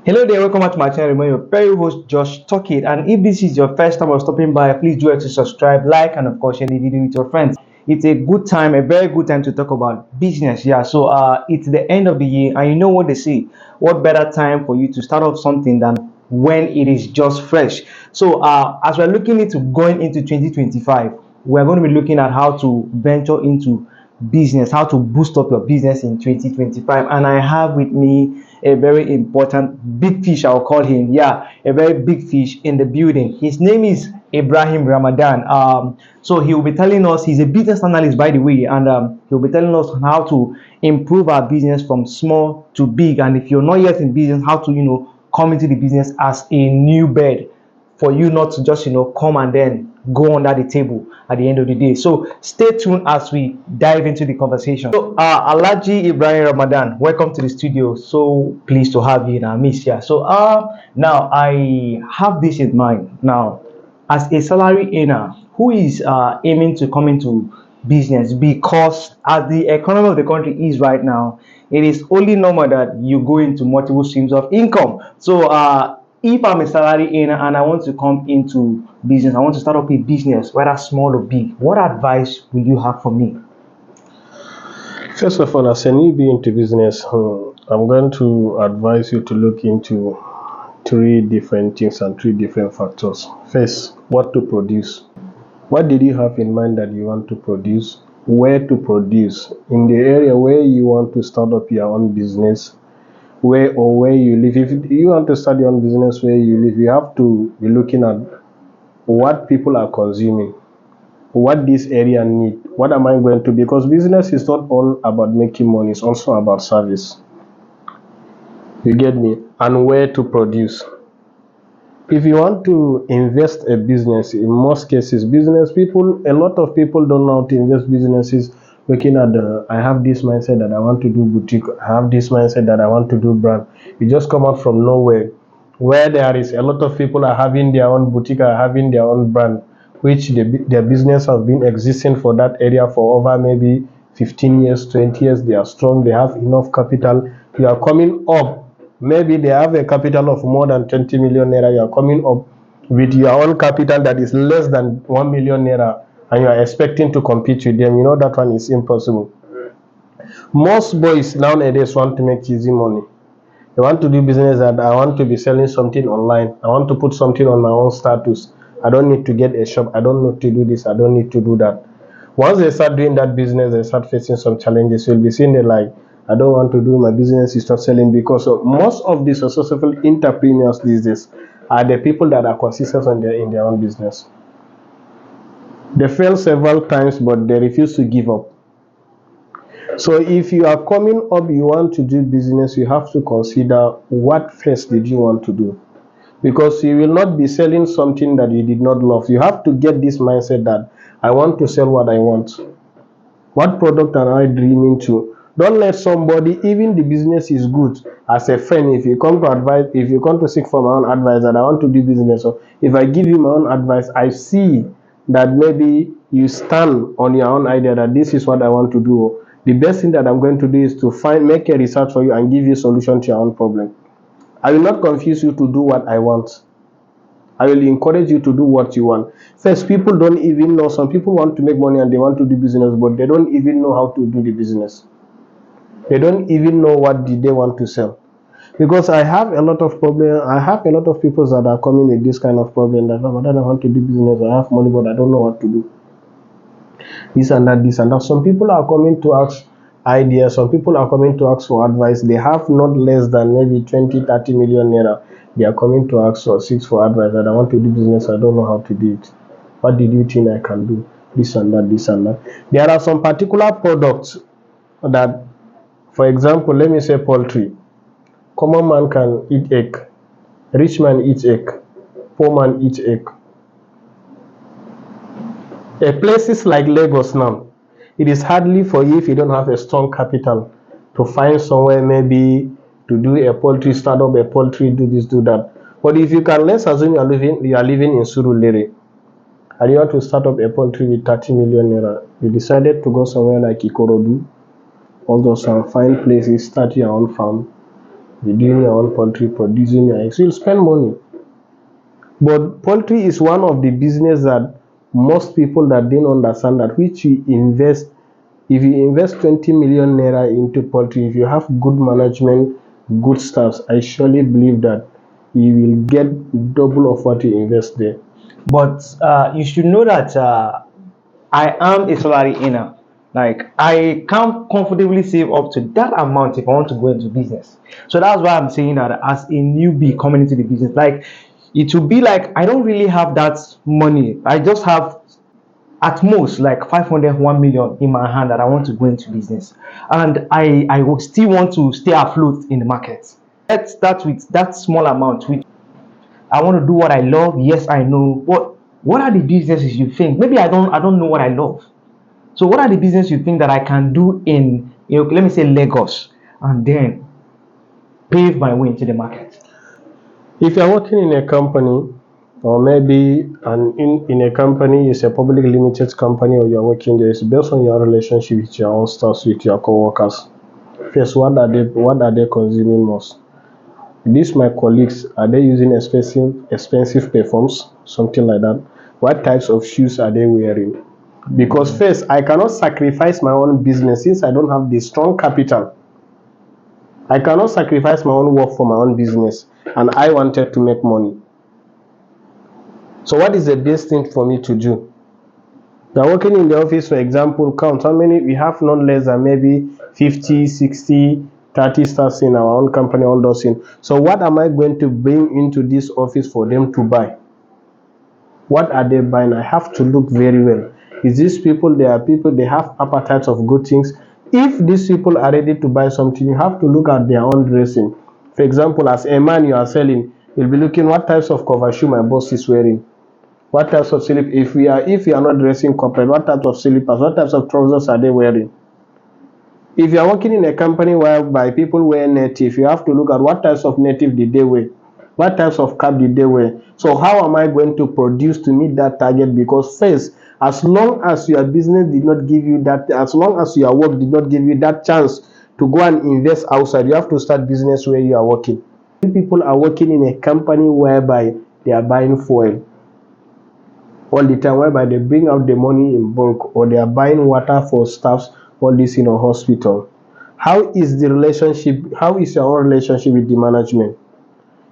Hello there, welcome back to my channel. Remember your very host Josh Talkit. And if this is your first time of stopping by, please do it to subscribe, like, and of course share the video with your friends. It's a good time, a very good time to talk about business. Yeah, so it's the end of the year, and you know what they say. What better time for you to start off something than when it is just fresh? So as we're looking into going into 2025, we're going to be looking at how to venture into business, how to boost up your business in 2025. And I have with me a very important big fish, I'll call him. Yeah, a very big fish in the building. His name is Ibrahim Ramadan. So he will be telling us, he's a business analyst, by the way, and he'll be telling us how to improve our business from small to big. And if you're not yet in business, how to, come into the business as a new bird, for you not to just come and then go under the table at the end of the day. So stay tuned as we dive into the conversation. So Alhaji Ibrahim Ramadan, welcome to the studio. So pleased to have you in our midst here. So now I have this in mind. Now, as a salary earner who is aiming to come into business, because as the economy of the country is right now, it is only normal that you go into multiple streams of income. So if I'm a salary earner and I want to come into business, I want to start up a business, whether small or big, what advice will you have for me? First of all, as a newbie into business, I'm going to advise you to look into three different things and three different factors. First, what to produce. What did you have in mind that you want to produce? Where to produce? In the area where you want to start up your own business, where you live. If you want to start your own business where you live, you have to be looking at what people are consuming, what this area need, what am I going to, because business is not all about making money, it's also about service. You get me? And where to produce. If you want to invest a business, in most cases, a lot of people don't know how to invest businesses looking at I have this mindset that I want to do boutique, I have this mindset that I want to do brand. You just come out from nowhere, where there is a lot of people are having their own boutique, are having their own brand, which their business has been existing for that area for over maybe 15 years, 20 years. They are strong, they have enough capital. You are coming up, maybe they have a capital of more than 20 million naira. You are coming up with your own capital that is less than 1 million naira, and you are expecting to compete with them. You know that one is impossible. Most boys nowadays want to make easy money. They want to do business that I want to be selling something online. I want to put something on my own status. I don't need to get a shop. I don't need to do this. I don't need to do that. Once they start doing that business, they start facing some challenges. You'll be seeing they like, I don't want to do my business, is not selling, because of most of the successful entrepreneurs these days are the people that are consistent in their own business. They fail several times, but they refuse to give up. So if you are coming up, you want to do business, you have to consider what first did you want to do, because you will not be selling something that you did not love. You have to get this mindset that I want to sell what I want. What product am I dreaming to? Don't let somebody, even the business is good, as a friend, if you come to seek for my own advice that I want to do business, or if I give you my own advice, I see that maybe you stand on your own idea that this is what I want to do. The best thing that I'm going to do is to make a research for you and give you a solution to your own problem. I will not confuse you to do what I want. I will encourage you to do what you want. First, people don't even know. Some people want to make money and they want to do business, but they don't even know how to do the business. They don't even know what they want to sell. Because I have a lot of people that are coming with this kind of problem, that I don't want to do business. I have money, but I don't know what to do. This and that. Some people are coming to ask ideas. Some people are coming to ask for advice. They have not less than maybe 20, 30 million naira. They are coming to ask or seek for advice that I want to do business. I don't know how to do it. What did you think I can do? This and that. There are some particular products that, for example, let me say poultry. Common man can eat egg. Rich man eats egg. Poor man eats egg. Places like Lagos now, it is hardly for you, if you don't have a strong capital, to find somewhere maybe to do a poultry, start up a poultry, do this, do that. But if you can, let's assume you are living in Surulere and you want to start up a poultry with 30 million naira. You decided to go somewhere like Ikorodu, all those fine places, start your own farm. You're doing your own poultry, producing your eggs. You'll spend money. But poultry is one of the business that most people that didn't understand that which you invest. If you invest 20 million naira into poultry, if you have good management, good staffs, I surely believe that you will get double of what you invest there. But you should know that I am a salary earner. Like I can comfortably save up to that amount if I want to go into business. So that's why I'm saying that as a newbie coming into the business, like it will be like I don't really have that money. I just have at most like 500 1 million in my hand that I want to go into business, and I will still want to stay afloat in the market. Let's start with that small amount, which I want to do what I love. Yes, I know. What are the businesses you think? Maybe I don't know what I love. So what are the business you think that I can do in, let me say Lagos, and then pave my way into the market? If you're working in a company, or maybe in a company is a public limited company, or you're working there, it's based on your relationship with your own staff, with your co-workers. First, what are they consuming most? These my colleagues, are they using expensive perfumes, something like that? What types of shoes are they wearing? Because first, I cannot sacrifice my own business since I don't have the strong capital. I cannot sacrifice my own work for my own business, and I wanted to make money. So what is the best thing for me to do? Now, working in the office, for example, count how many we have, not less than maybe 50, 60, 30 staffs in our own company, all those things. So what am I going to bring into this office for them to buy? What are they buying? I have to look very well. Is these people, they are people, they have appetites of good things. If these people are ready to buy something, you have to look at their own dressing. For example, as a man you are selling, you'll be looking what types of cover shoe my boss is wearing. What types of slip, if you are not dressing corporate, what types of slippers, what types of trousers are they wearing? If you are working in a company whereby people wear native, you have to look at what types of native did they wear, what types of cap did they wear. So how am I going to produce to meet that target? Because first, as long as your business did not give you that, as long as your work did not give you that chance to go and invest outside, you have to start business where you are working. People are working in a company whereby they are buying fuel all the time, whereby they bring out the money in bulk, or they are buying water for staffs, all this in a hospital. How is the relationship? How is your own relationship with the management?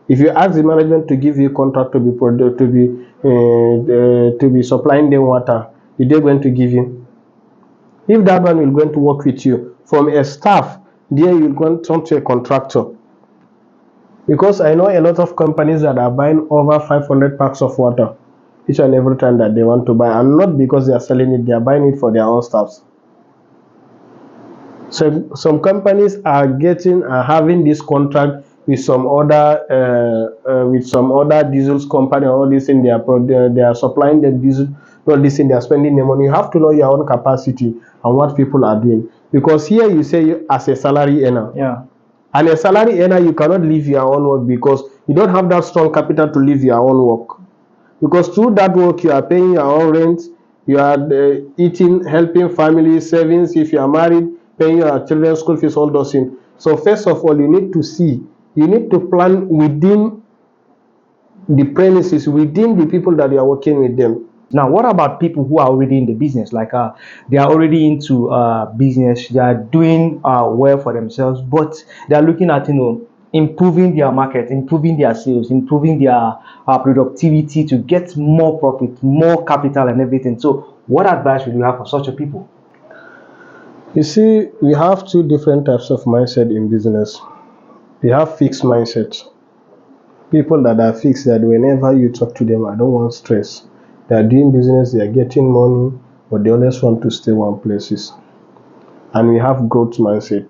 If you ask the management to give you contract to be supplying them water, is they going to give you? If that one will going to work with you from a staff, there you will go to a contractor. Because I know a lot of companies that are buying over 500 packs of water each and every time that they want to buy, and not because they are selling it, they are buying it for their own staffs. So some companies are having this contract with some other diesel company, all this in they are supplying the diesel, all this in they are spending the money. You have to know your own capacity and what people are doing, because here you say you as a salary earner. Yeah. And a salary earner, you cannot leave your own work because you don't have that strong capital to leave your own work. Because through that work, you are paying your own rent, you are eating, helping family, savings, if you are married, paying your children's school fees, all those things. So first of all, you need to plan within the premises, within the people that you are working with them. Now, what about people who are already in the business? Like they are already into business, they are doing well for themselves, but they are looking at improving their market, improving their sales, improving their productivity to get more profit, more capital, and everything. So, what advice would you have for such a people? You see, we have two different types of mindset in business. We have fixed mindset. People that are fixed, that whenever you talk to them, I don't want stress. They are doing business, they are getting money, but they always want to stay one places. And we have growth mindset.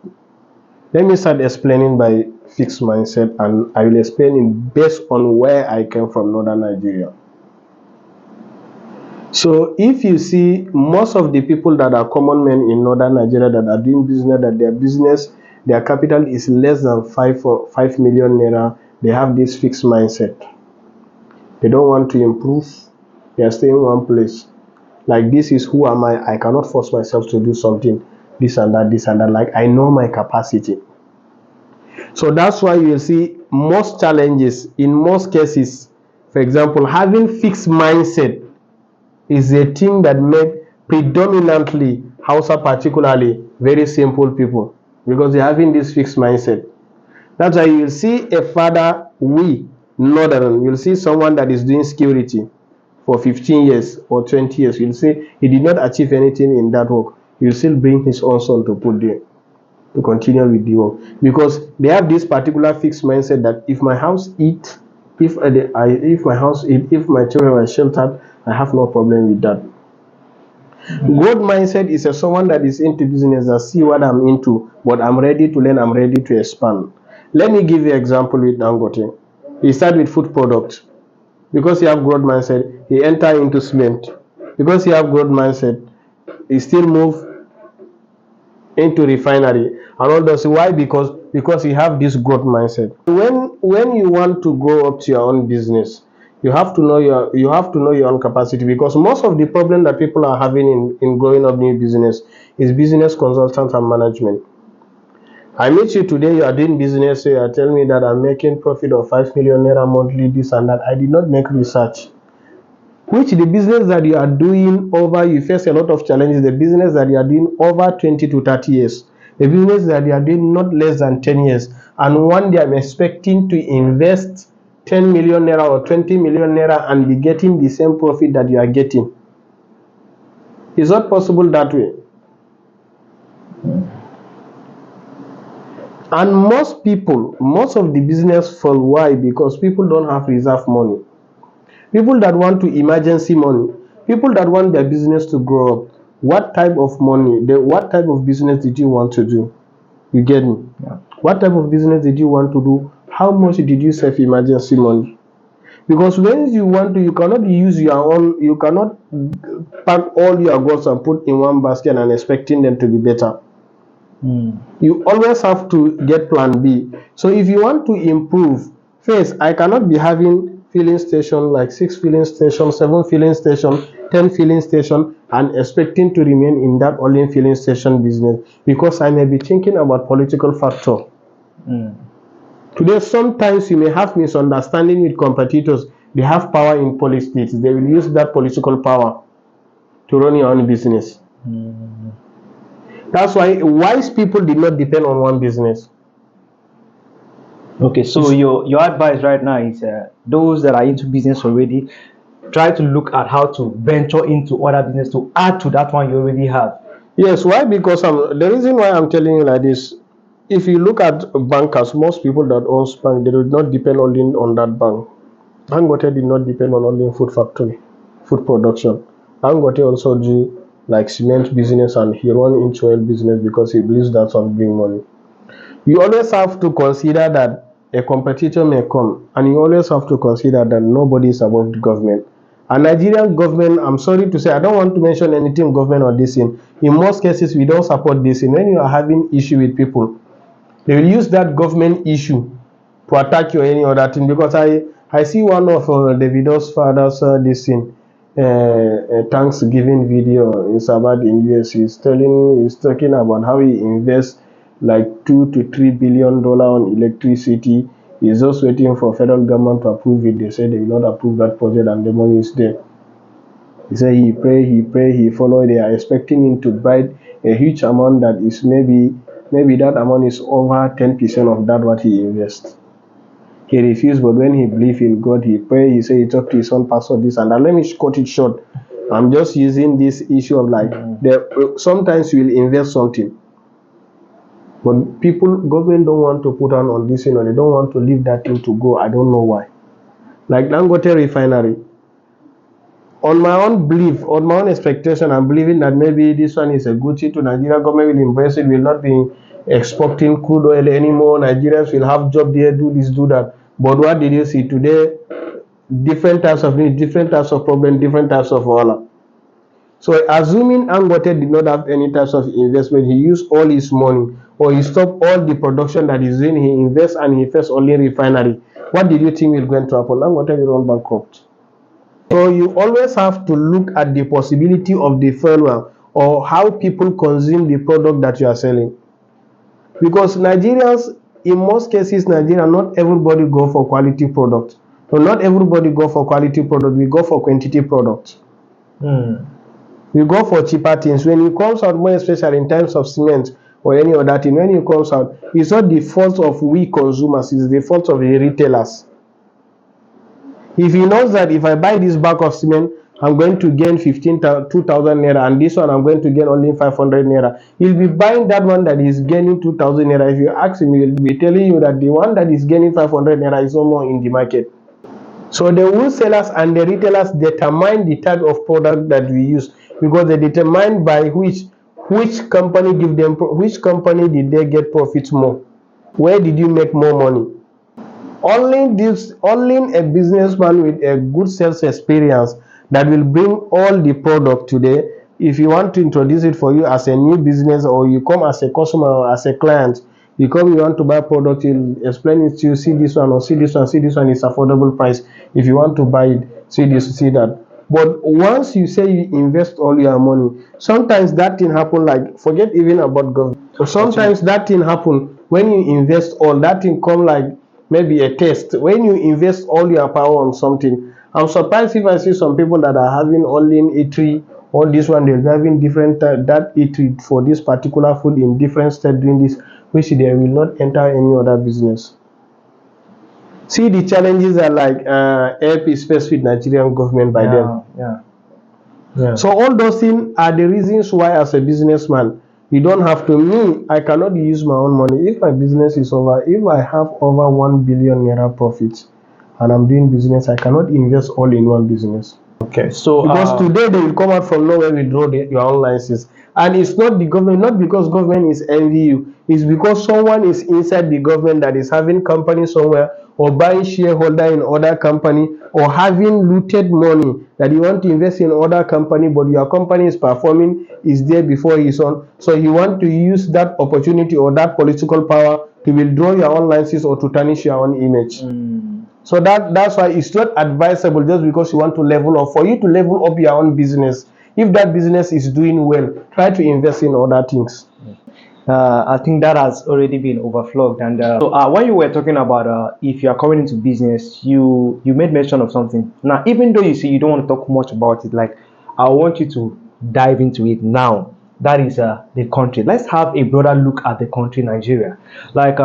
Let me start explaining by fixed mindset, and I will explain it based on where I came from, Northern Nigeria. So if you see most of the people that are common men in Northern Nigeria that are doing business, that their capital is less than 5 million naira, they have this fixed mindset. They don't want to improve. They are staying in one place. Like, this is who am I cannot force myself to do something, this and that. Like, I know my capacity. So that's why you will see most challenges in most cases. For example, having fixed mindset is a thing that make predominantly Hausa particularly very simple people, because they're having this fixed mindset. That's why you'll see a father, we northern, you'll see someone that is doing security for 15 years or 20 years, you'll say he did not achieve anything in that work. You'll still bring his own son to put there to continue with the work, because they have this particular fixed mindset that if my house eat, if my house eat, if my children are sheltered, I have no problem with that. Growth mindset is someone that is into business, that see what I'm into, but I'm ready to learn, I'm ready to expand. Let me give you an example with Dangote. He started with food products. Because he have growth mindset, he enter into cement. Because he have growth mindset, he still move into refinery and all those. Why? Because you have this growth mindset. When you want to grow up to your own business, you have to know your own capacity, because most of the problem that people are having in growing up new business is business consultants and management. I meet you today, you are doing business, so you are telling me that I'm making profit of 5 million naira monthly, this and that. I did not make research. Which the business that you are doing over, you face a lot of challenges. The business that you are doing over 20 to 30 years, the business that you are doing not less than 10 years, and one day I'm expecting to invest 10 million naira or 20 million naira and be getting the same profit that you are getting. It's not possible that way. And most of the business fall. Why? Because people don't have reserve money. People that want to emergency money, people that want their business to grow up. What type of money, what type of business did you want to do? You get me? Yeah. What type of business did you want to do? How much did you save emergency money? Because when you want to, you cannot use your own, you cannot pack all your goods and put in one basket and expecting them to be better. You always have to get plan B. So if you want to improve, first, I cannot be having filling station like 6 filling stations, 7 filling stations, 10 filling stations, and expecting to remain in that only filling station business, because I may be thinking about political factor. Today, sometimes you may have misunderstanding with competitors. They have power in police states. They will use that political power to run your own business. That's why wise people did not depend on one business. Okay, so your advice right now is those that are into business already, try to look at how to venture into other business to add to that one you already have. Yes, why? Because the reason why I'm telling you like this, if you look at bankers, most people that own bank, they do not depend only on that bank. Dangote did not depend on only food factory, food production. Dangote also do like cement business, and he run into oil business because he believes that's what bring money. You always have to consider that a competitor may come, and you always have to consider that nobody is above the government. And Nigerian government, I'm sorry to say, I don't want to mention anything government or this thing. In most cases, we don't support this thing. When you are having issue with people, they will use that government issue to attack you or any other thing. Because I see one of Davido's father's this thing, Thanksgiving video in Sabbath in US. He's talking about how he invests like $2 to $3 billion on electricity. He's just waiting for federal government to approve it. They say they will not approve that project, and the money is there. He said he pray, he follow. They are expecting him to buy a huge amount that is maybe that amount is over 10% of that what he invests. He refused, but when he believed in God, he prayed. He said he talked to his own pastor, this and that. Let me cut it short. I'm just using this issue of like, sometimes you will invest something, but government don't want to put on this, they don't want to leave that thing to go. I don't know why. Like Dangote refinery. On my own belief, on my own expectation, I'm believing that maybe this one is a good thing to Nigeria. Government will embrace it, will not be exporting crude oil anymore. Nigerians will have job there, do this, do that. But what did you see today? Different types of needs, different types of problems, different types of wahala. So assuming Dangote did not have any types of investment, he used all his money, or he stopped all the production that he's doing, he invests and he first only refinery. What did you think will going to happen? Dangote will run bankrupt. So you always have to look at the possibility of the failure, or how people consume the product that you are selling. Because Nigerians, in most cases, Nigeria, not everybody go for quality product. So not everybody go for quality product. We go for quantity product. We go for cheaper things. When it comes out, more especially in terms of cement or any other thing, when it comes out, it's not the fault of we consumers, it's the fault of the retailers. If he knows that if I buy this bag of cement, I'm going to gain 2,000 naira, and this one I'm going to gain only 500 naira, he'll be buying that one that is gaining 2,000 naira. If you ask him, he'll be telling you that the one that is gaining 500 naira is no more in the market. So the wholesalers and the retailers determine the type of product that we use, because they determine by which company give them, which company did they get profits more, where did you make more money. Only a businessman with a good sales experience that will bring all the product today. If you want to introduce it for you as a new business, or you come as a customer or as a client, you want to buy product, he'll explain it to you, see this one, or see this one is affordable price. If you want to buy it, see this, see that. But once you say you invest all your money, sometimes that thing happen, like, forget even about government. So sometimes that thing happen when you invest all, that thing come like maybe a test. When you invest all your power on something, I'm surprised if I see some people that are having only in eatery, or this one they're having different that eatery for this particular food in different state doing this, which they will not enter any other business. See, the challenges are like help is faced with Nigerian government by them. Yeah. So all those things are the reasons why, as a businessman, you don't have to. Me, I cannot use my own money. If my business is over, if I have over 1 billion naira profits and I'm doing business, I cannot invest all in one business. Okay, so Because today they will come out from nowhere, withdraw your own license, and it's not the government, not because government is envy you, it's because someone is inside the government that is having company somewhere, or buying shareholder in other company, or having looted money that you want to invest in other company, but your company is performing, is there before his own, so you want to use that opportunity or that political power to withdraw your own license or to tarnish your own image. So that's why it's not advisable, just because you want to level up. For you to level up your own business, if that business is doing well, try to invest in other things. I think that has already been overflowed. And so when you were talking about if you are coming into business, you made mention of something. Now, even though you see you don't want to talk much about it, like, I want you to dive into it now. That is the country. Let's have a broader look at the country, Nigeria. Like,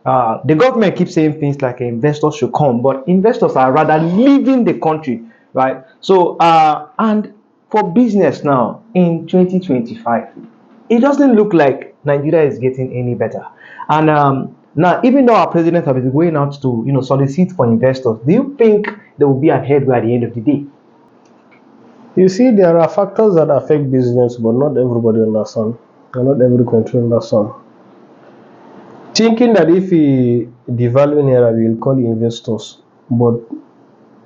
the government keeps saying things like investors should come, but investors are rather leaving the country, right? So, and for business now in 2025, it doesn't look like Nigeria is getting any better. And now, even though our president has been going out to solicit for investors, do you think there will be a headway at the end of the day? You see, there are factors that affect business, but not everybody understand, and not every country understand. Thinking that if we devalue naira, we will call investors, but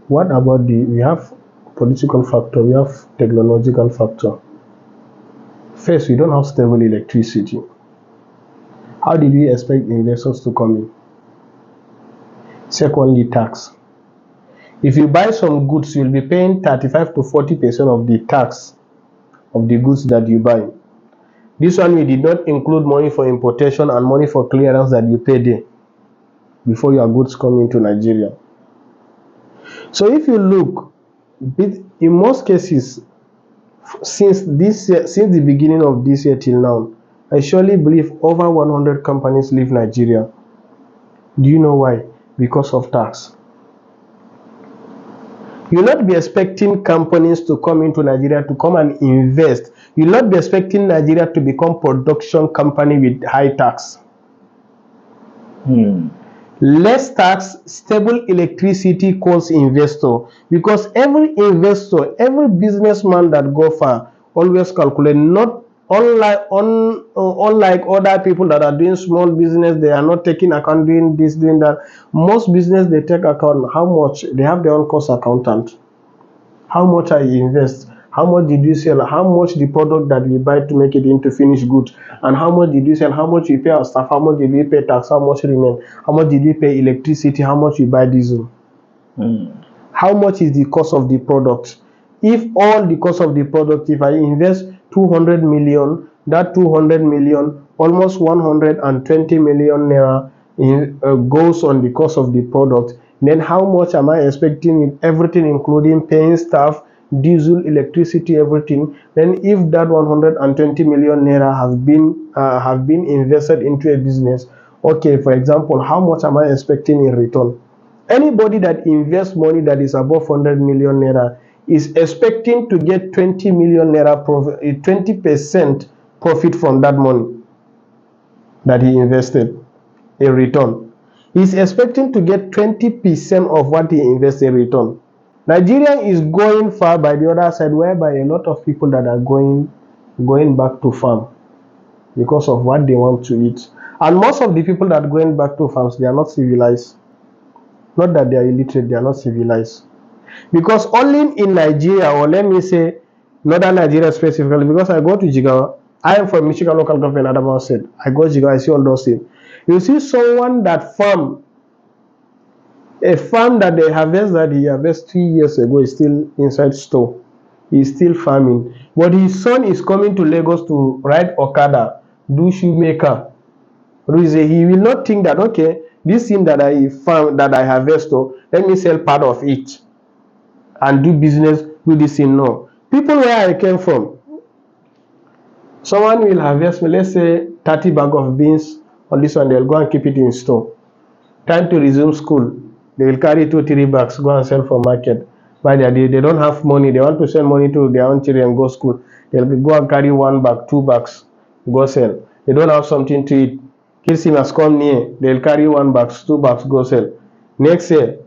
what about we have political factor, we have technological factor. First, we don't have stable electricity. How did we expect investors to come in? Secondly, tax. If you buy some goods, you'll be paying 35 to 40% of the tax of the goods that you buy. This one, we did not include money for importation and money for clearance that you pay there before your goods come into Nigeria. So if you look, in most cases, since the beginning of this year till now, I surely believe over 100 companies leave Nigeria. Do you know why? Because of tax. You'll not be expecting companies to come into Nigeria to come and invest. You'll not be expecting Nigeria to become production company with high tax. Less tax, stable electricity calls investor, because every investor, every businessman that go far always calculate, not unlike other people that are doing small business, they are not taking account doing this, doing that. Most business, they take account how much, they have their own cost accountant. How much I invest, how much did you sell, how much the product that we buy to make it into finished goods, and how much did you sell, how much we pay our staff, how much did we pay tax, how much remain, how much did we pay electricity, how much we buy diesel, how much is the cost of the product. If all the cost of the product, if I invest 200 million, that 200 million, almost 120 million naira goes on the cost of the product, then how much am I expecting with everything including paying staff, diesel, electricity, everything. Then if that 120 million naira have been invested into a business, okay, for example, how much am I expecting in return? Anybody that invests money that is above 100 million naira is expecting to get 20 million naira profit, 20% profit from that money that he invested in return. He's expecting to get 20% of what he invested in return. Nigeria is going far by the other side, whereby a lot of people that are going back to farm because of what they want to eat. And most of the people that are going back to farms, they are not civilized. Not that they are illiterate, they are not civilized. Because only in Nigeria, or let me say northern Nigeria specifically, because I go to Jigawa, I am from Michigan local government, Adamawa State. I go to Jigawa, I see all those things. You see someone that a farm that they harvest that he harvested 3 years ago is still inside store. He's still farming. But his son is coming to Lagos to ride Okada, do shoemaker. He will not think that, okay, this thing that I farm, that I harvest, let me sell part of it and do business, do this thing. No. People where I came from, someone will harvest, let's say, 30 bag of beans on this one, they'll go and keep it in store. Time to resume school, they will carry 2-3 bags, go and sell for market. By the day, they don't have money, they want to send money to their own children and go school. They'll go and carry 1 bag, 2 bags, go sell. They don't have something to eat. Christmas come near, they'll carry 1 bag, 2 bags, go sell. Next year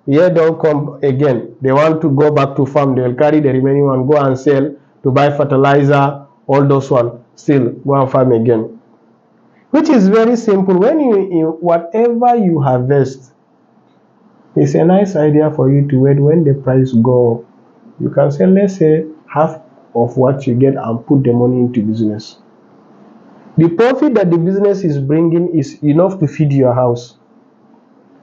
don't come again, they want to go back to farm, they will carry the remaining one, go and sell to buy fertilizer, all those one, still go and farm again. Which is very simple. When you whatever you harvest, it's a nice idea for you to wait when the price go up. You can say, let's say, half of what you get and put the money into business. The profit that the business is bringing is enough to feed your house.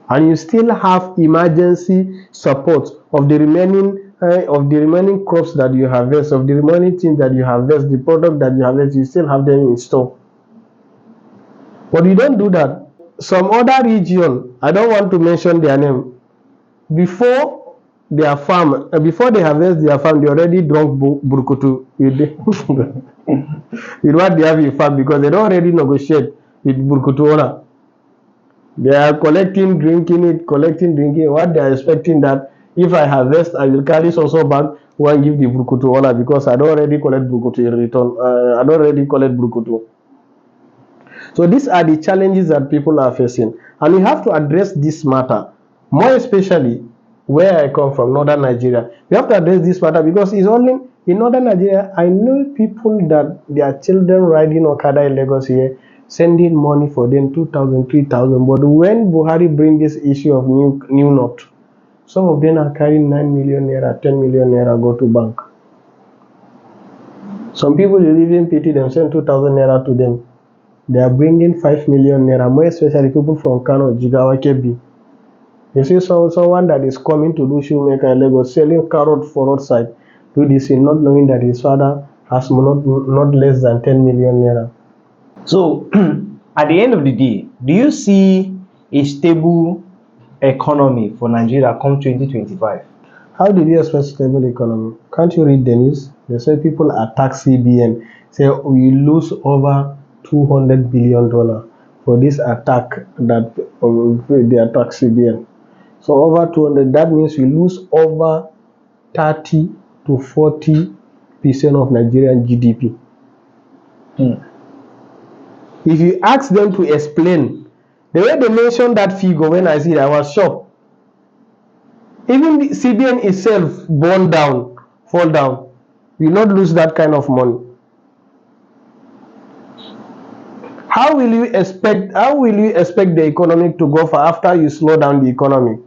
And you still have emergency support of the remaining crops that you harvest, of the remaining things that you harvest, the product that you harvest, you still have them in store. But you don't do that. Some other region, I don't want to mention their name, before their farm, before they harvest their farm, they already drunk burkutu with what they have in farm, because they don't already negotiate with burkutu owner. They are collecting, drinking it, what they are expecting that if I harvest, I will carry so back, go and give the burkutu owner, because I don't already collect burkutu in return. I don't already collect burkutu. So these are the challenges that people are facing, and we have to address this matter, more especially where I come from, northern Nigeria. We have to address this matter because it's only in northern Nigeria. I know people that their children riding Okada in Lagos here, sending money for them, 2,000, 3,000. But when Buhari bring this issue of new note, some of them are carrying 9 million naira, 10 million naira go to bank. Some people will even pity them, send 2,000 naira to them. They are bringing 5 million naira, more especially people from Kano, Jigawa, Kebbi. You see someone that is coming to do shoemaker in Lagos, selling carrot for roadside, do this thing, not knowing that his father has not less than 10 million naira. So, at the end of the day, do you see a stable economy for Nigeria come 2025? How did you expect stable economy? Can't you read the news? They say people attack CBN, say we lose over $200 billion for this attack that they attack CBN. So over 200, that means we lose over 30 to 40% of Nigerian GDP. If you ask them to explain, the way they mentioned that figure, when I see it, I was shocked. Even the CBN itself fall down, we will not lose that kind of money. How will you expect the economic to go far after you slow down the economy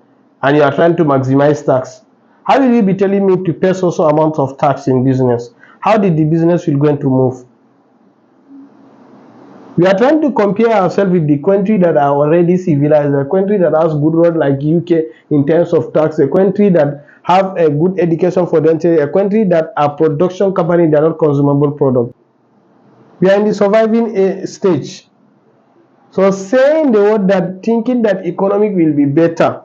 and you are trying to maximize tax? How will you be telling me to pay so amount of tax in business? How did the business will going to move? We are trying to compare ourselves with the country that are already civilized, a country that has good road like UK in terms of tax, a country that have a good education for them, a country that are production company, they are not consumable product. We are in the surviving stage. So saying the word that thinking that economic will be better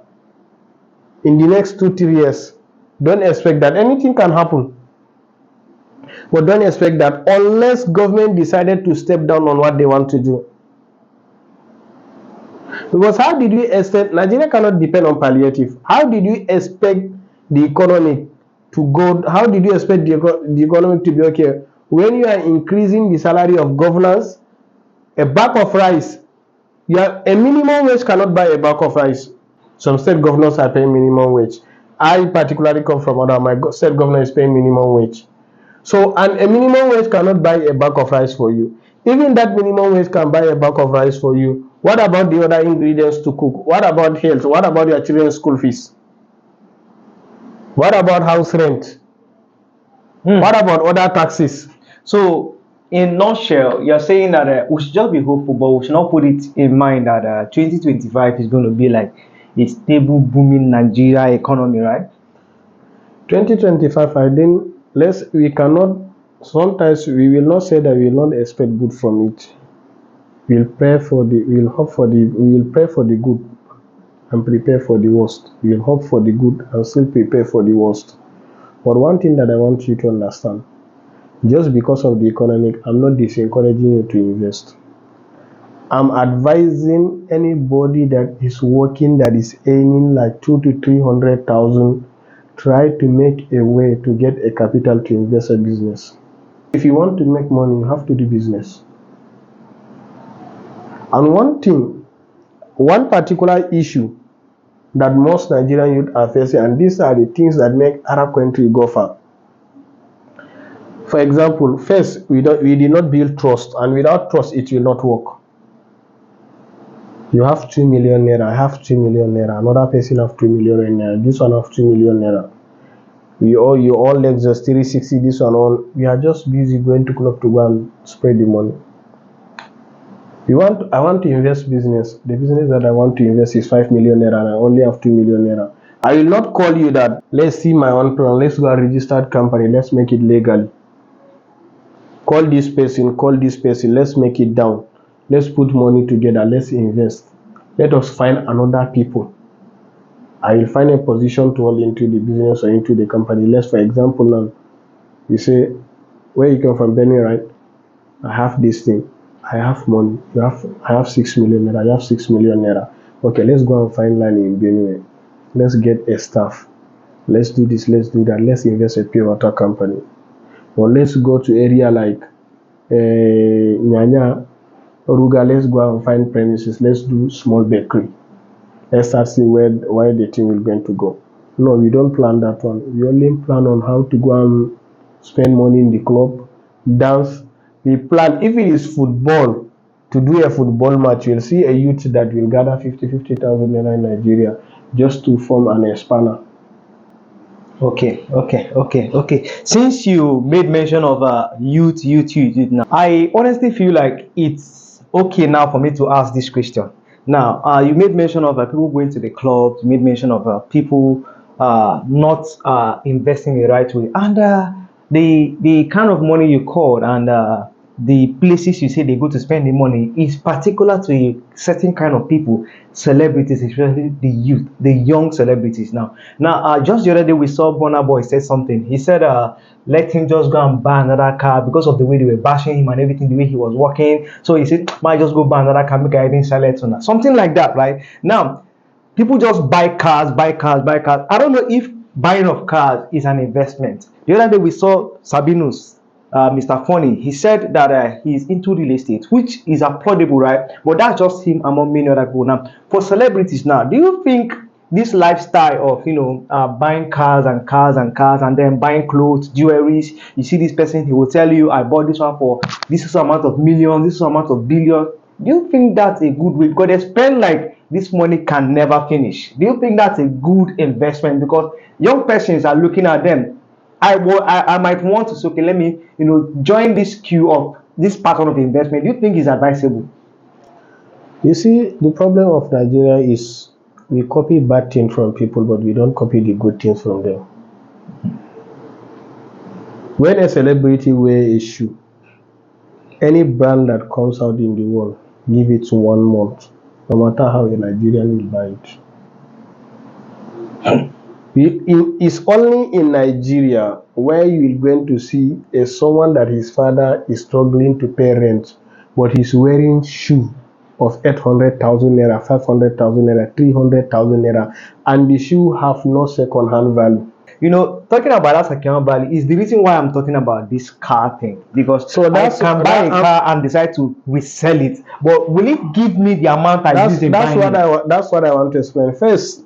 in the next 2-3 years, don't expect that. Anything can happen. But don't expect that unless government decided to step down on what they want to do. Because how did you expect, Nigeria cannot depend on palliative. How did you expect the economic to go, how did you expect the economic to be okay when you are increasing the salary of governors? A bag of rice, a minimum wage cannot buy a bag of rice. Some state governors are paying minimum wage. I particularly come from Oda, my state governor is paying minimum wage. So, and a minimum wage cannot buy a bag of rice for you. Even that minimum wage can buy a bag of rice for you. What about the other ingredients to cook? What about health? What about your children's school fees? What about house rent? What about other taxes? So, in nutshell, you're saying that we should just be hopeful, but we should not put it in mind that 2025 is going to be like a stable, booming Nigeria economy, right? 2025, I think we cannot. Sometimes we will not say that we will not expect good from it. We'll pray for the. We'll hope for the. We will pray for the good, and prepare for the worst. We will hope for the good and still prepare for the worst. But one thing that I want you to understand, just because of the economic, I'm not disencouraging you to invest. I'm advising anybody that is working, that is earning like 200,000 to 300,000, try to make a way to get a capital to invest in business. If you want to make money, you have to do business. And one particular issue that most Nigerian youth are facing, and these are the things that make Arab country go far. For example, first, we did not build trust, and without trust, it will not work. You have 2 million naira, I have 2 million naira, another person have 2 million naira, this one have 2 million naira. You all Lexus 360, this one all. We are just busy going to club to go and spread the money. I want to invest business. The business that I want to invest is 5 million naira, and I only have 2 million naira. I will not call you that, let's see my own plan, let's go and register company, let's make it legally. Call this person, let's make it down. Let's put money together, let's invest. Let us find another people. I will find a position to hold into the business or into the company. Let's, for example, now, you say, where you come from, Benny, right? I have this thing. I have money. I have 6 million naira. I have 6 million naira. Okay, let's go and find land in Benue. Let's get a staff. Let's do this, let's do that. Let's invest in a pure water company. Or let's go to area like Nyanya, Oruga. Let's go and find premises. Let's do small bakery. Let's start seeing where the team will going to go. No, we don't plan that one. We only plan on how to go and spend money in the club, dance. We plan, if it is football, to do a football match, you'll see a youth that will gather 50,000 naira in Nigeria just to form an Espana. Okay. Since you made mention of youth now, I honestly feel like it's okay now for me to ask this question. Now, you made mention of people going to the club. You made mention of people not investing the right way, and the kind of money you called and the places you say they go to spend the money is particular to a certain kind of people, celebrities, especially the youth, the young celebrities. Now, just the other day we saw Burna Boy said something. He said, let him just go and buy another car because of the way they were bashing him and everything, the way he was walking. So he said, might just go buy another car, make I even sell it on something like that, right? Now, people just buy cars. I don't know if buying of cars is an investment. The other day we saw Sabinus, Mr. Funny. He said that he's into real estate, which is applaudable, right? But that's just him among many other people. Now, for celebrities now, do you think this lifestyle of buying cars and then buying clothes, jewelries, you see this person, he will tell you, I bought this one for this amount of millions, this amount of billions. Do you think that's a good way? Because they spend like this money can never finish. Do you think that's a good investment? Because young persons are looking at them. I might want to say, okay, let me join this queue of this pattern of investment. Do you think it's advisable? You see, the problem of Nigeria is we copy bad things from people, but we don't copy the good things from them. When a celebrity wears a shoe, any brand that comes out in the world, give it 1 month, no matter how a Nigerian will buy it. It's only in Nigeria where you are going to see someone that his father is struggling to pay rent, but he's wearing shoe of 800,000 naira, 500,000 naira, 300,000 naira, and the shoe have no second-hand value. You know, talking about that second value is the reason why I'm talking about this car thing, because So I can buy a car and decide to resell it, but will it give me the amount I use in buying it? That's what I want to explain. First,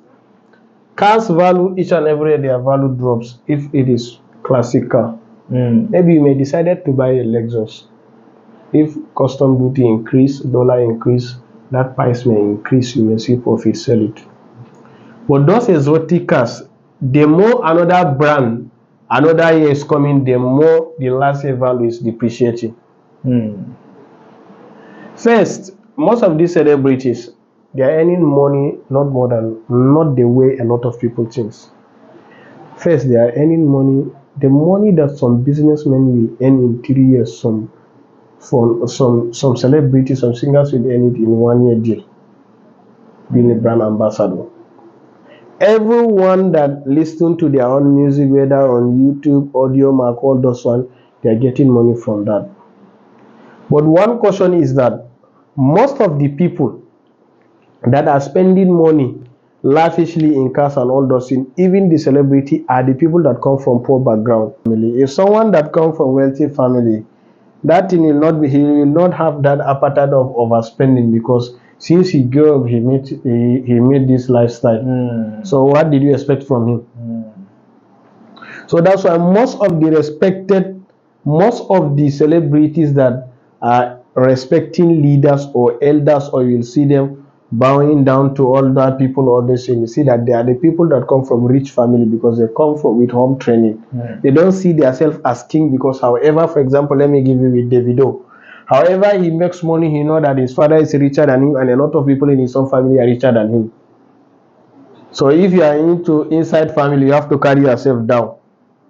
cars value each and every day, their value drops if it is classic car. Maybe you may decided to buy a Lexus. If custom duty increase, dollar increase, that price may increase, you may see profit, sell it. But those exotic cars, the more another brand, another year is coming, the more the last year value is depreciating. First, most of these celebrities, they are earning money not the way a lot of people think. First, they are earning money, the money that some businessmen will earn in 3 years, some celebrities, some singers will earn it in 1 year deal, being a brand ambassador. Everyone that listens to their own music, whether on YouTube, Audiomack, all those ones, they are getting money from that. But one caution is that most of the people that are spending money lavishly in cars and all those things, even the celebrity, are the people that come from poor background. If someone that comes from wealthy family, that thing will not be, he will not have that appetite of overspending, because since he grew up, he made this lifestyle. So what did you expect from him? So that's why most of the celebrities that are respecting leaders or elders, or you'll see them bowing down to older people, all this thing, you see that they are the people that come from rich family, because they come from with home training. They don't see themselves as king, because however, for example, let me give you with Davido. However he makes money, he know that his father is richer than him, and a lot of people in his own family are richer than him. So if you are inside family, you have to carry yourself down,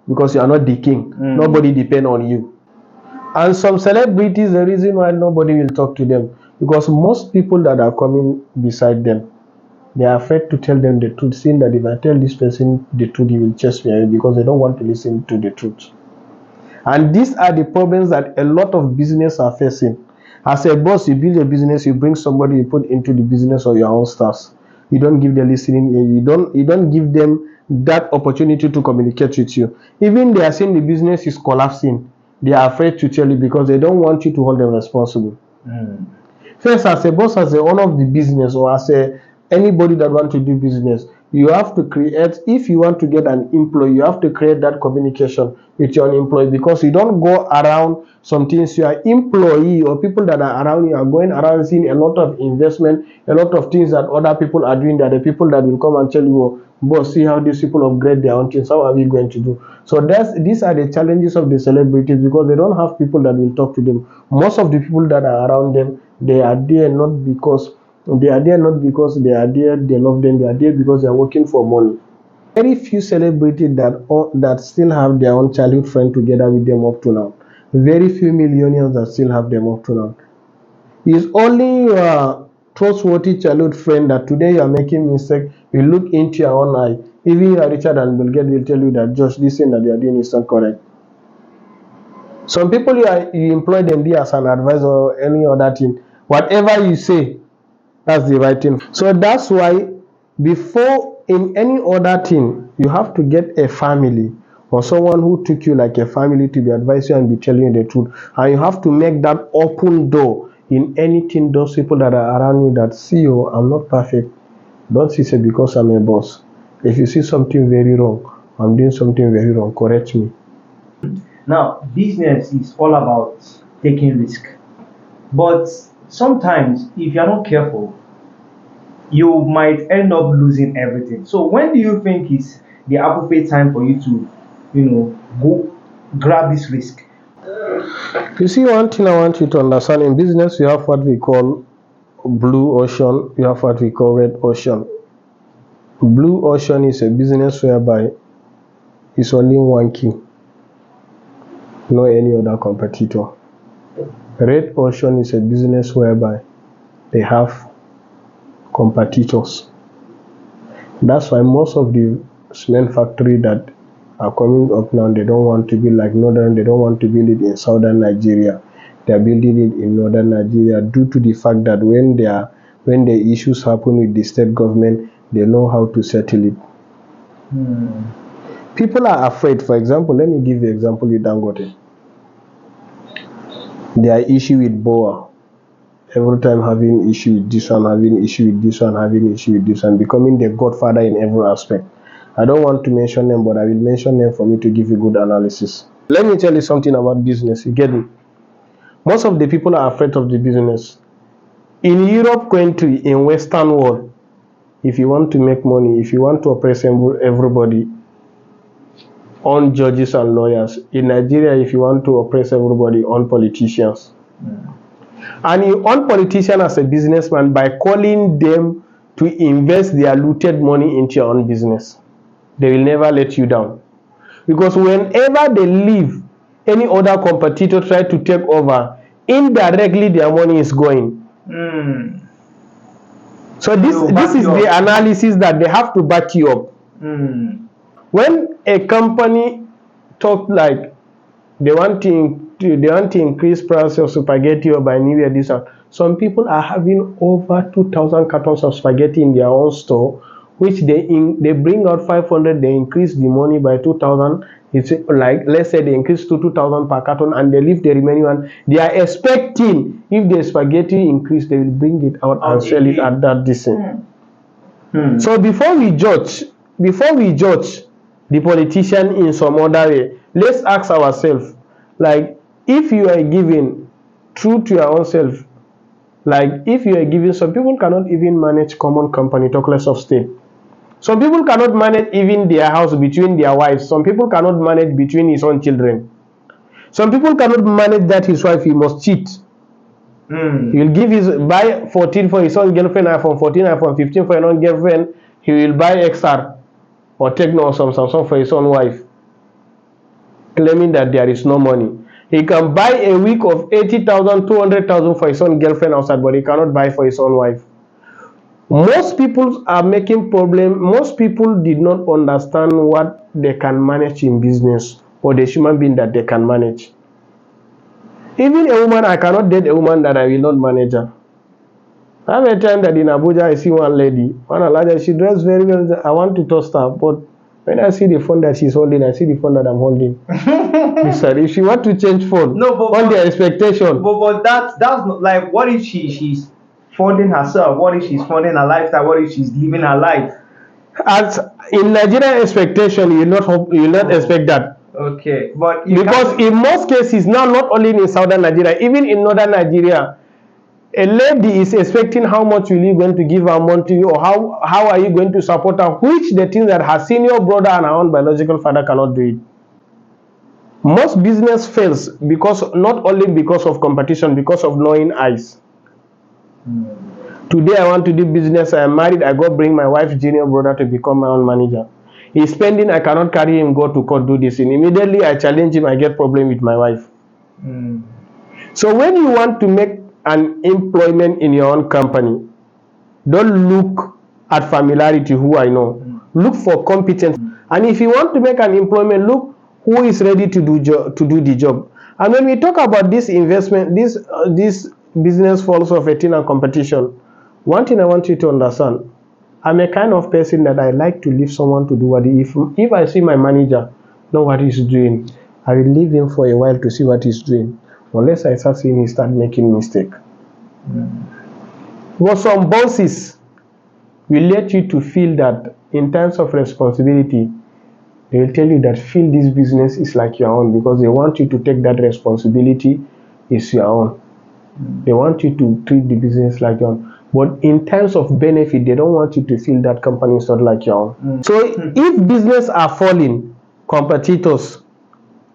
because you are not the king. Nobody depend on you. And some celebrities, the reason why nobody will talk to them, because most people that are coming beside them, they are afraid to tell them the truth, saying that if I tell this person the truth, he will chase me away, because they don't want to listen to the truth. And these are the problems that a lot of business are facing. As a boss, you build a business, you bring somebody, you put into the business or your own staffs. You don't give them listening, you don't give them that opportunity to communicate with you. Even they are saying the business is collapsing, they are afraid to tell you, because they don't want you to hold them responsible. First, as a boss, as the owner of the business, or as anybody that want to do business, you have to create, if you want to get an employee, you have to create that communication with your employee, because you don't go around some things. Your employee or people that are around you are going around seeing a lot of investment, a lot of things that other people are doing, that the people that will come and tell you, oh, boss, see how these people upgrade their own things, how are we going to do? So these are the challenges of the celebrities, because they don't have people that will talk to them. Most of the people that are around them, they are there not because they are there, they love them, they are there because they are working for money. Very few celebrities that still have their own childhood friend together with them up to now. Very few millionaires that still have them up to now. It's only your trustworthy childhood friend that today you are making mistake, you look into your own eye. Even your Richard and Bill Gates will tell you that just this thing that you are doing is not correct. Some people you employ them there as an advisor or any other thing. Whatever you say, that's the right thing. So that's why before in any other thing, you have to get a family or someone who took you like a family to be advising you and be telling you the truth. And you have to make that open door in anything. Those people that are around you that see you, I'm not perfect. Don't see it because I'm a boss. If you see something very wrong, I'm doing something very wrong, correct me. Now, business is all about taking risk. But sometimes, if you're not careful, you might end up losing everything. So when do you think is the appropriate time for you to, go grab this risk? You see, one thing I want you to understand, in business, you have what we call blue ocean, you have what we call red ocean. Blue ocean is a business whereby it's only one king, no any other competitor. Red ocean is a business whereby they have competitors. That's why most of the cement factory that are coming up now, they don't want to be like northern, they don't want to build it in southern Nigeria. They are building it in northern Nigeria due to the fact that when the issues happen with the state government, they know how to settle it. People are afraid. For example, let me give you an example with Dangote. There are issue with Boa. Every time having issue with this one, having issue with this one, having issue with this one, becoming the godfather in every aspect. I don't want to mention them, but I will mention them for me to give you good analysis. Let me tell you something about business. You get me? Most of the people are afraid of the business. In Europe country, in Western world, if you want to make money, if you want to oppress everybody, on judges and lawyers. In Nigeria, if you want to oppress everybody, on politicians. And you own politicians as a businessman by calling them to invest their looted money into your own business. They will never let you down. Because whenever they leave, any other competitor try to take over, indirectly their money is going. So this is the analysis that they have to back you up. When a company talk like they want to increase price of spaghetti or by New Year this one, some people are having over 2,000 cartons of spaghetti in their own store, which they bring out 500, they increase the money by 2,000. It's like, let's say they increase to 2,000 per carton and they leave the remaining one. They are expecting if the spaghetti increase, they will bring it out and sell it at that distance. So before we judge the politician in some other way, let's ask ourselves, like, if you are giving true to your own self, like if you are giving, some people cannot even manage common company, talk less of state. Some people cannot manage even their house between their wives. Some people cannot manage between his own children. Some people cannot manage that his wife, he must cheat. He will buy 14 for his own girlfriend, iPhone 14, iPhone 15 for his own girlfriend. He will buy XR or Tecno or some Samsung for his own wife, claiming that there is no money. He can buy a week of 80,000, 200,000 for his own girlfriend outside, but he cannot buy for his own wife. Most people are making problem. Most people did not understand what they can manage in business or the human being that they can manage. Even a woman, I cannot date a woman that I will not manage her. I have a time that in Abuja I see one lady, she dressed very well. I want to toast her, but when I see the phone that she's holding, I see the phone that I'm holding. If she want to change phone, on their expectation. But that's not like, what if she's funding herself? What if she's funding her lifestyle? What if she's living her life? As in Nigerian expectation, you will not expect that. Okay, but because in most cases now, not only in southern Nigeria, even in northern Nigeria, a lady is expecting how much will you going to give her monthly, or how are you going to support her, which the thing that her senior brother and her own biological father cannot do it. Most business fails because not only because of competition, because of knowing eyes. Today I want to do business, I am married, I go bring my wife's junior brother to become my own manager. He's spending, I cannot carry him, go to court, do this, and immediately I challenge him, I get problem with my wife. So when you want to make an employment in your own company, don't look at familiarity, who I know. Look for competence. And if you want to make an employment, look who is ready to do the job. And when we talk about this investment, this business falls of 18 and competition, one thing I want you to understand, I'm a kind of person that I like to leave someone to do what if I see my manager know what he's doing, I will leave him for a while to see what he's doing. Unless I start seeing he start making mistake. But some bosses will let you to feel that in terms of responsibility, they will tell you that feel this business is like your own, because they want you to take that responsibility is your own. They want you to treat the business like your own. But in terms of benefit, they don't want you to feel that company is not like your own. So if business are falling, competitors,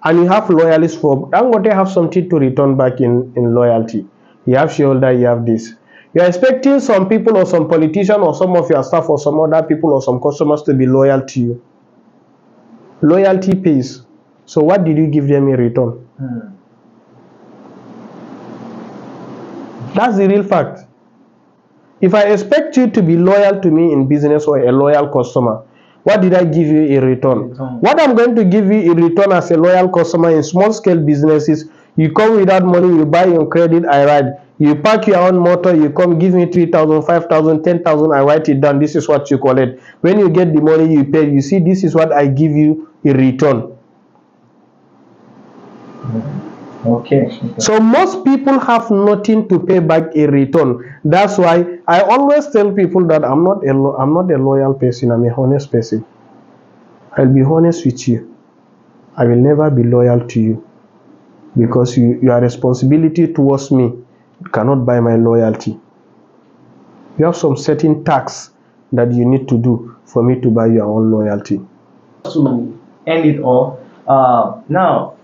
and you have loyalists for Dangote, have something to return back in loyalty. You have shareholder, you have this. You are expecting some people or some politician or some of your staff or some other people or some customers to be loyal to you. Loyalty pays. So what did you give them in return? That's the real fact. If I expect you to be loyal to me in business or a loyal customer, what did I give you in return? What I'm going to give you in return as a loyal customer in small scale businesses, you come without money, you buy on credit, I ride. You park your own motor, you come give me 3,000, 5,000, 10,000, I write it down. This is what you collect. When you get the money, you pay. You see, this is what I give you in return. Okay. So most people have nothing to pay back in return. That's why I always tell people that I'm not a loyal person. I'm a honest person. I'll be honest with you. I will never be loyal to you because your responsibility towards me cannot buy my loyalty. You have some certain tax that you need to do for me to buy your own loyalty. To end it all, now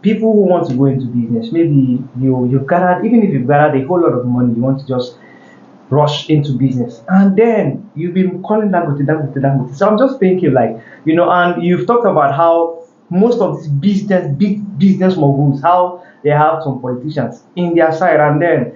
people who want to go into business, maybe you've gathered, even if you've gathered a whole lot of money, you want to just rush into business, and then you've been calling Dangote. So I'm just thinking, like, and you've talked about how most of these big business moguls, how they have some politicians in their side, and then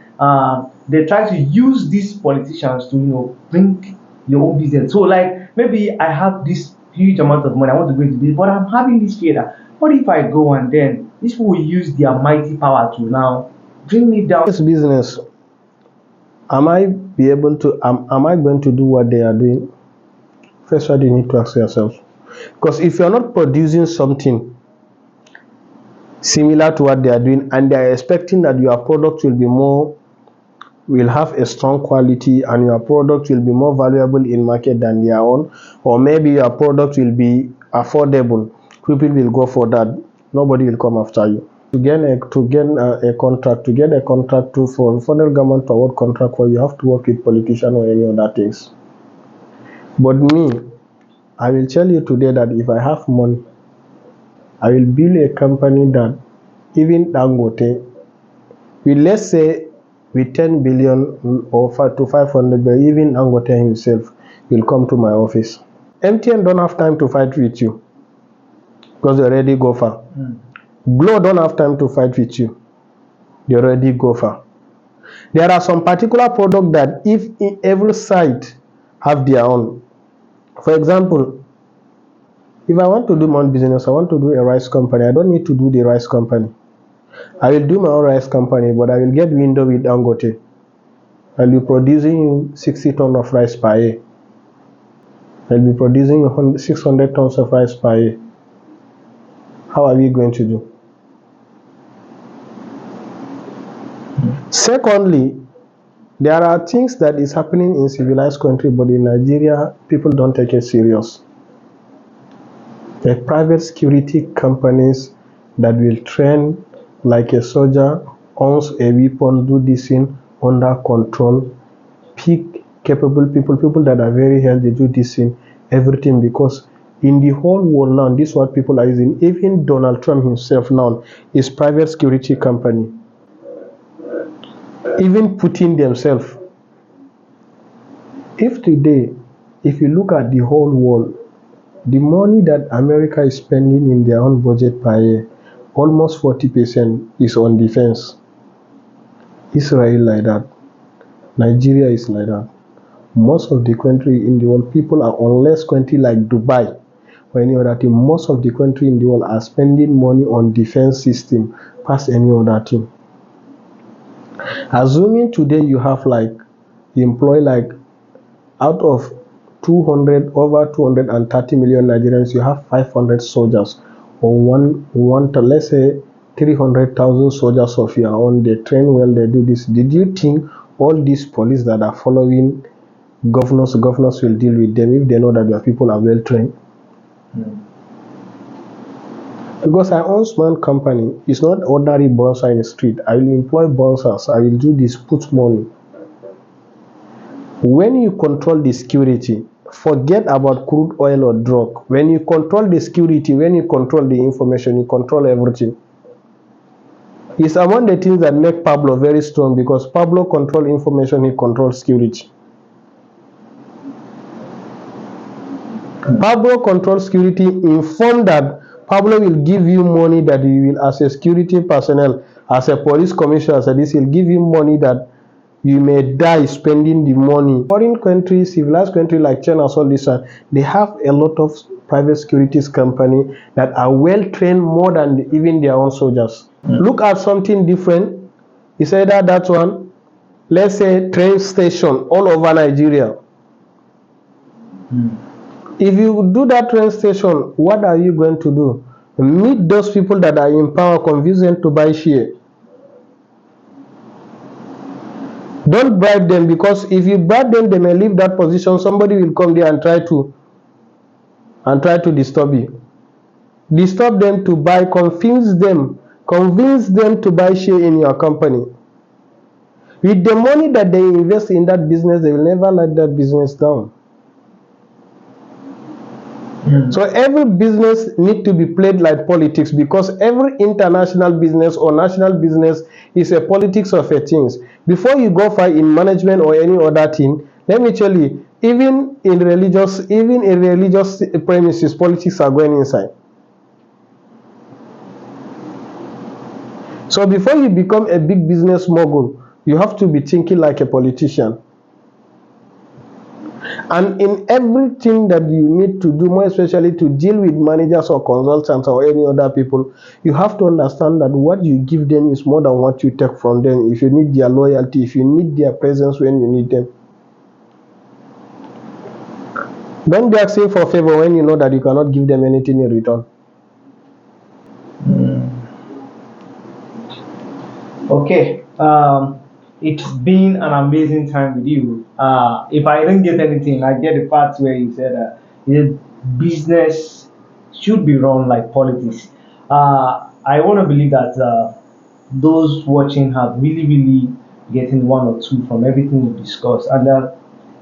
they try to use these politicians to bring your own business. So, like, maybe I have this huge amount of money, I want to go into business, but I'm having this fear that what if I go and then these people will use their mighty power to now bring me down? This business, am I going to do what they are doing? First, what you need to ask yourself. Because if you're not producing something similar to what they are doing, and they are expecting that your product will have a strong quality and your product will be more valuable in market than their own, or maybe your product will be affordable, people will go for that. Nobody will come after you. To get a contract for federal government to award contract for you have to work with politicians or any other things. But me, I will tell you today that if I have money, I will build a company that even Dangote, let's say with 10 billion or 5 to 500 billion, even Dangote himself will come to my office. MTN don't have time to fight with you because they already go far. Glo don't have time to fight with you. They already go far. There are some particular products that if every site have their own. For example, if I want to do my own business, I want to do a rice company, I don't need to do the rice company. I will do my own rice company, but I will get window with Dangote. I'll be producing 60 tons of rice per year. I'll be producing 600 tons of rice per year. How are we going to do? Secondly, there are things that is happening in civilized country, but in Nigeria, people don't take it serious. The private security companies that will train like a soldier, owns a weapon, do this thing under control, pick capable people that are very healthy, do this thing, everything, because in the whole world now, this is what people are using. Even Donald Trump himself now is private security company. Even Putin themselves. If today, if you look at the whole world, the money that America is spending in their own budget per year, almost 40% is on defense. Israel like that. Nigeria is like that. Most of the country in the world, people are, unless country like Dubai or any other thing, most of the country in the world are spending money on defense system past any other thing. Assuming today you have you employ out of over 230 million Nigerians, you have 500 soldiers, or let's say 300,000 soldiers of your own. They train well, they do this. Did you think all these police that are following governors will deal with them if they know that their people are well trained? Because I own small company, it's not ordinary bouncer in the street. I will employ bouncers, I will do this, put money. When you control the security, forget about crude oil or drug. When you control the security, when you control the information, you control everything. It's among the things that make Pablo very strong, because Pablo controls information, he controls security. Pablo controls security, informed that Pablo will give you money that you will, as a security personnel, as a police commissioner, as a this, he'll give you money that you may die spending the money. Foreign countries, civilized countries like China, all this, they have a lot of private securities company that are well trained more than even their own soldiers. Look at something different. It's either that one, let's say train station all over Nigeria. If you do that train station, what are you going to do? Meet those people that are in power, convince them to buy share. Don't bribe them, because if you bribe them, they may leave that position. Somebody will come there and try to disturb you. Disturb them to buy, convince them to buy share in your company. With the money that they invest in that business, they will never let that business down. So every business need to be played like politics, because every international business or national business is a politics of a things. Before you go far in management or any other thing, let me tell you, even in religious premises, politics are going inside. So before you become a big business mogul, you have to be thinking like a politician. And in everything that you need to do, more especially to deal with managers or consultants or any other people, you have to understand that what you give them is more than what you take from them. If you need their loyalty, if you need their presence when you need them. Don't be asking for a favor when you know that you cannot give them anything in return. Okay. It's been an amazing time with you. If I didn't get anything, I get the part where you said business should be run like politics. I want to believe that those watching have really getting one or two from everything we discussed. And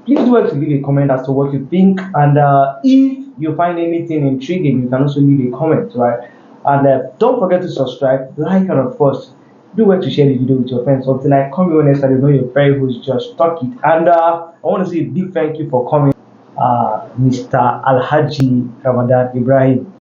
please do well to leave a comment as to what you think. And if you find anything intriguing, you can also leave a comment, right? And don't forget to subscribe, like, and of course, do well to share the video with your friends. Until I come here next time, you know your very host Just Talk It. And I want to say a big thank you for coming, Mr. Alhaji Ramadan Ibrahim.